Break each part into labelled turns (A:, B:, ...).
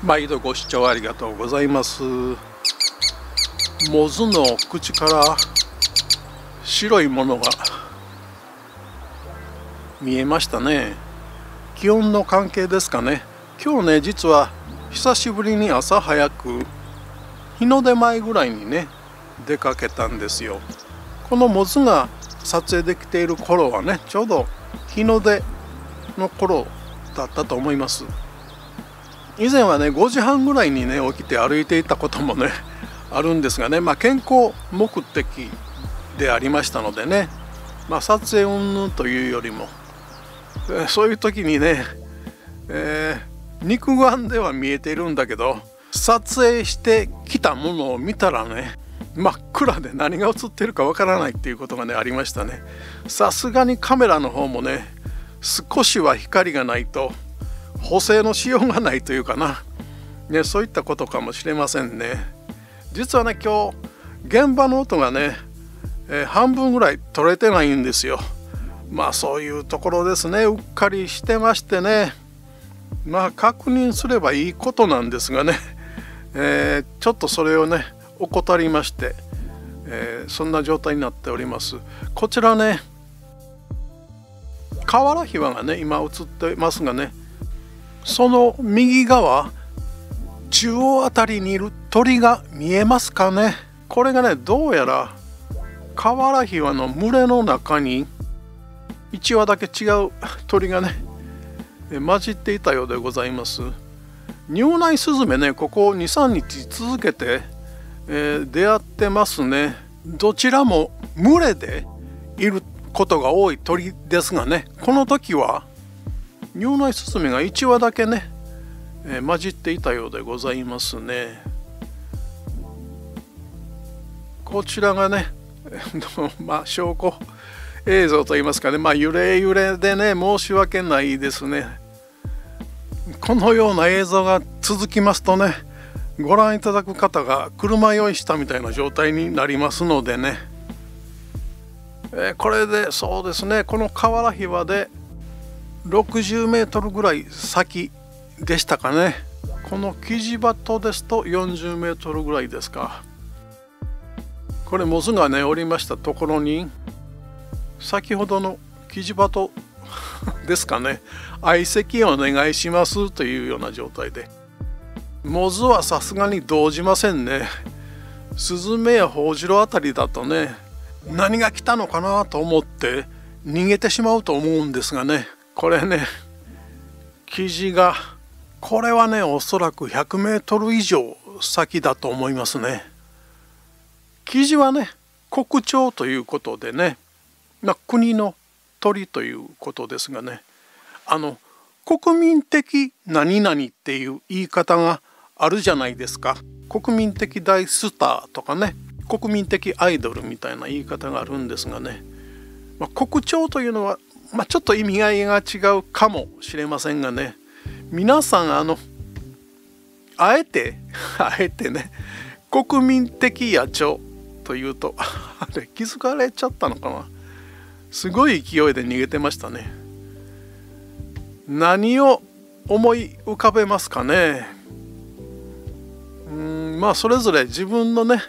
A: 毎度ご視聴ありがとうございます。モズの口から白いものが見えましたね。気温の関係ですかね。今日ね、実は久しぶりに朝早く日の出前ぐらいにね出かけたんですよ。このモズが撮影できている頃はね、ちょうど日の出の頃だったと思います。以前はね5時半ぐらいにね起きて歩いていたこともねあるんですがね、健康目的でありましたのでね、撮影云々というよりも、そういう時にね、肉眼では見えているんだけど、撮影してきたものを見たらね、真っ暗で何が映ってるかわからないっていうことがねありましたね。さすがにカメラの方もね少しは光がないと補正のしようがないというかな、そういったことかもしれませんね。実はね今日現場の音がね、半分ぐらい取れてないんですよ。そういうところですね。うっかりしてましてね、確認すればいいことなんですがね、ちょっとそれをね怠りまして、そんな状態になっております。こちらね瓦ひわがね今映ってますがね、その右側中央あたりにいる鳥が見えますかね。これがねどうやら瓦ひわの群れの中に1羽だけ違う鳥がね混じっていたようでございます。乳内スズメね、ここ 2,3 日続けて、出会ってますね。どちらも群れでいることが多い鳥ですがね、この時は乳内スズメが1羽だけね、混じっていたようでございますね。こちらがね証拠映像といいますかね、揺れ揺れでね申し訳ないですね。このような映像が続きますとね、ご覧いただく方が車酔いしたみたいな状態になりますのでね、これでそうですね、この瓦ひわで60メートルぐらい先でしたかね。このキジバトですと40メートルぐらいですか。これモズがねおりましたところに先ほどのキジバトですかね、相席お願いしますというような状態で、モズはさすがに動じませんね。スズメやホウジロあたりだとね、何が来たのかなと思って逃げてしまうと思うんですがね、これねキジがこれはねおそらく100メートル以上先だと思いますね。キジはね国鳥ということでね、国の鳥ということですがね、国民的何々っていう言い方があるじゃないですか。国民的大スターとかね、国民的アイドルみたいな言い方があるんですがね、国鳥というのは、ちょっと意味合いが違うかもしれませんがね、皆さんあえてね国民的野鳥というとあれ気づかれちゃったのかな。すごい勢いで逃げてましたね。何を思い浮かべますかね。それぞれ自分のね、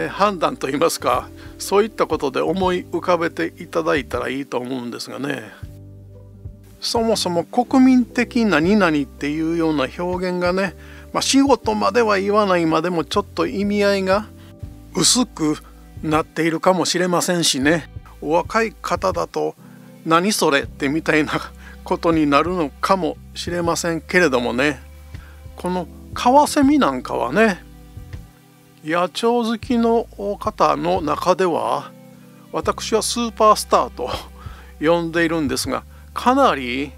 A: 判断といいますか、そういったことで思い浮かべていただいたらいいと思うんですがね、そもそも国民的何々っていうような表現がね、仕事までは言わないまでもちょっと意味合いが薄くなっているかもしれませんしね、お若い方だと何それってみたいなことになるのかもしれませんけれどもね、このカワセミなんかはね野鳥好きの方の中では私はスーパースターと呼んでいるんですが、かなり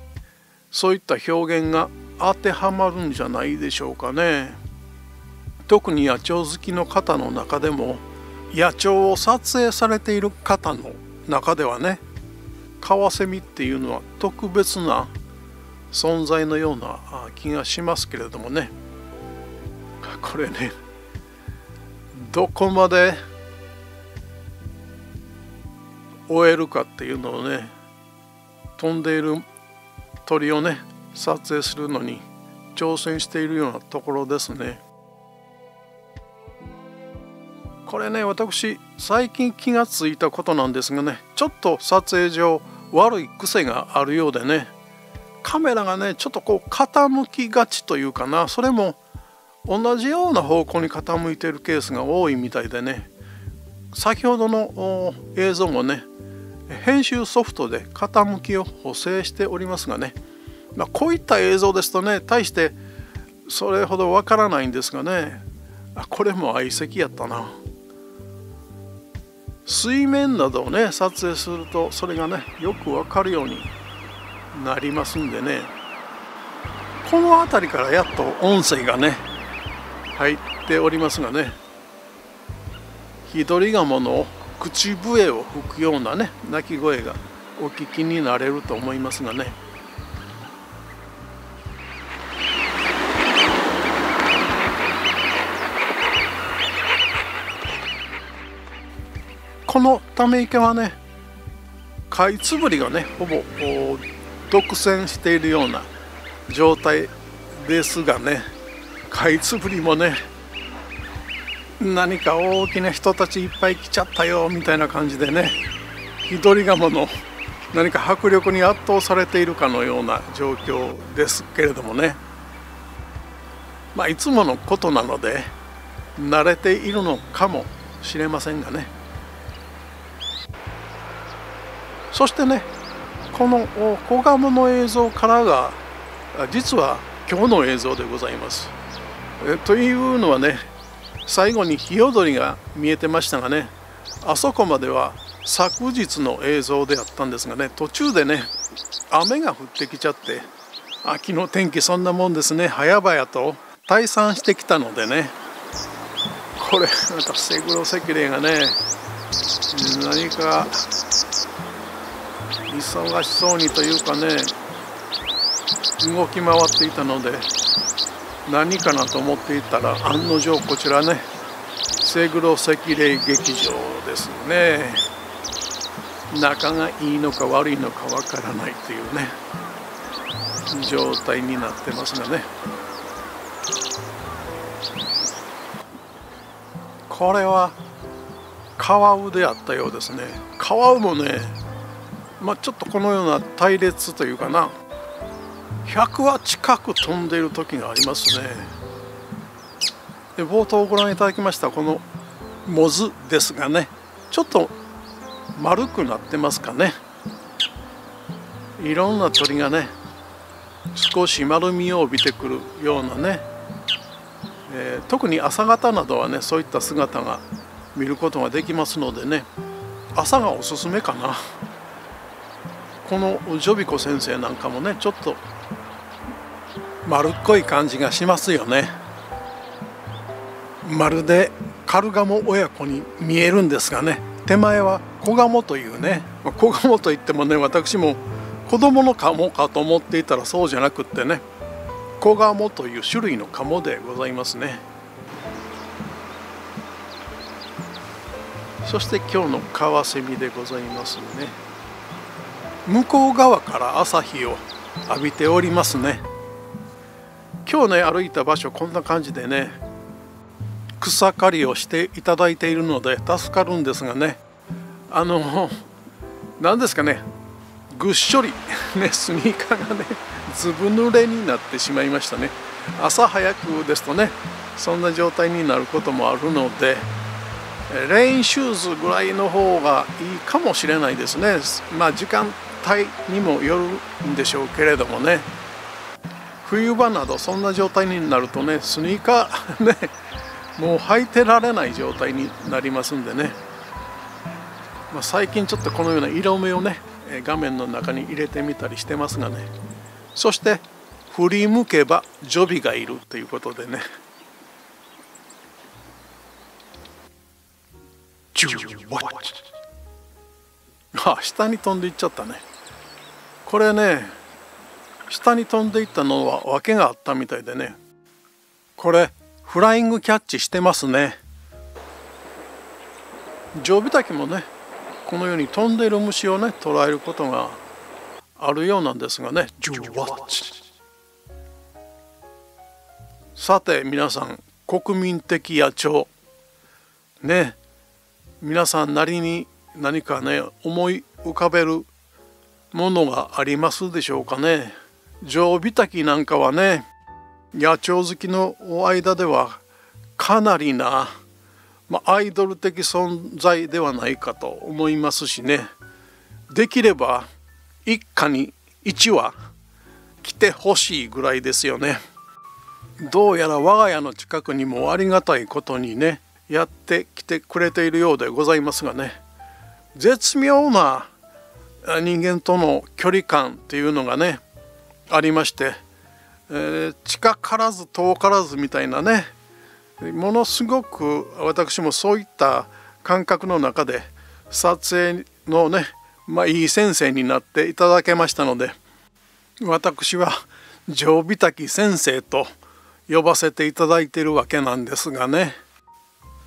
A: そういった表現が当てはまるんじゃないでしょうかね。特に野鳥好きの方の中でも野鳥を撮影されている方の中ではね、カワセミっていうのは特別な存在のような気がしますけれどもね、これねどこまで追えるかっていうのをね、飛んでいる鳥をね撮影するのに挑戦しているようなところですね。これね、私最近気がついたことなんですがね、ちょっと撮影上悪い癖があるようでね、カメラがねちょっとこう傾きがちというかな、それも同じような方向に傾いているケースが多いみたいでね、先ほどの映像もね編集ソフトで傾きを補正しておりますがね、こういった映像ですとね大してそれほどわからないんですがね、これも相席やったな。水面などをね撮影するとそれがねよくわかるようになりますんでね、この辺りからやっと音声がね入っておりますがね、ヒドリガモの口笛を吹くようなね鳴き声がお聞きになれると思いますがね、このため池はねカイツブリがねほぼ独占しているような状態ですがね、カイツブリもね何か大きな人たちいっぱい来ちゃったよみたいな感じでね、ヒドリガモの何か迫力に圧倒されているかのような状況ですけれどもね、いつものことなので慣れているのかもしれませんがね。そしてね、この子ガモの映像からが実は今日の映像でございます。というのはね、最後にヒヨドリが見えてましたがね、あそこまでは昨日の映像であったんですがね、途中でね雨が降ってきちゃって、秋の天気そんなもんですね、早々と退散してきたのでね、これまたセグロセキレイがね何か忙しそうにというかね動き回っていたので何かなと思っていたら、案の定こちらねセグロセキレイ劇場ですね。仲がいいのか悪いのかわからないというね状態になってますがね、これはカワウであったようですね。カワウもねちょっとこのような隊列というかな、100羽近く飛んでいる時がありますね。で冒頭ご覧いただきましたこのモズですがね、ちょっと丸くなってますかね。いろんな鳥がね少し丸みを帯びてくるようなね、特に朝方などはねそういった姿が見ることができますのでね、朝がおすすめかな。このジョビコ先生なんかもねちょっと丸っこい感じがしますよね。まるでカルガモ親子に見えるんですがね、手前はコガモというね、コガモといってもね私も子供のカモかと思っていたらそうじゃなくってね、コガモという種類のカモでございますね。そして今日のカワセミでございますね。向こう側から朝日を浴びておりますね。今日ね歩いた場所こんな感じでね草刈りをしていただいているので助かるんですがね、何ですかね、ぐっしょりねスニーカーがねずぶ濡れになってしまいましたね。朝早くですとねそんな状態になることもあるので、レインシューズぐらいの方がいいかもしれないですね。時間帯にもよるんでしょうけれどもね、冬場などそんな状態になるとねスニーカーねもう履いてられない状態になりますんでね、最近ちょっとこのような色目をね画面の中に入れてみたりしてますがね、そして振り向けばジョビがいるということでね、下に飛んでいっちゃったね。これね下に飛んでいったのは訳があったみたいでね、これフライングキャッチしてますね。ジョビタキもねこのように飛んでいる虫をね捉えることがあるようなんですがね、さて皆さん、国民的野鳥ね、皆さんなりに何かね思い浮かべるものがありますでしょうかね。ジョウビタキなんかはね、野鳥好きの間ではかなりな、アイドル的存在ではないかと思いますしね、できれば一家に一羽来てほしいぐらいですよね。どうやら我が家の近くにもありがたいことにねやってきてくれているようでございますがね、絶妙な人間との距離感っていうのがねありまして、近からず遠からずみたいなね、ものすごく私もそういった感覚の中で撮影のね、いい先生になっていただけましたので、私はジョウビタキ先生と呼ばせていただいているわけなんですがね。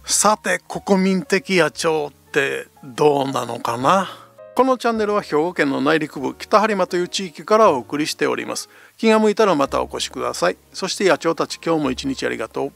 A: さて、国民的野鳥ってどうなのかな。このチャンネルは兵庫県の内陸部北播磨という地域からお送りしております。気が向いたらまたお越しください。そして野鳥たち、今日も一日ありがとう。